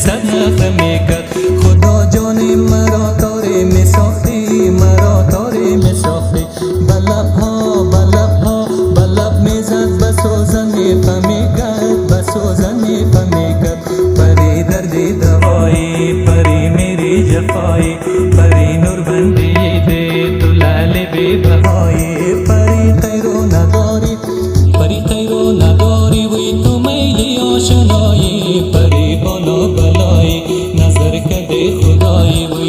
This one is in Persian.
صد نخ میکرد. خدا جان مرا تاره می ساختی، مرا تاره می ساختی. بلب ها بلب ها بلب میزد بسوزن میفهمیکرد، بسوزن میفهمیکرد. پری دردی دوایی، پری میری جفایی، پری نور بندی دے تو لال بی بهایی. پری خیرو نداری، پری خیرو نداری وی تو میلی آشنایی. پری بالا بلایی نظر کده خدایی وی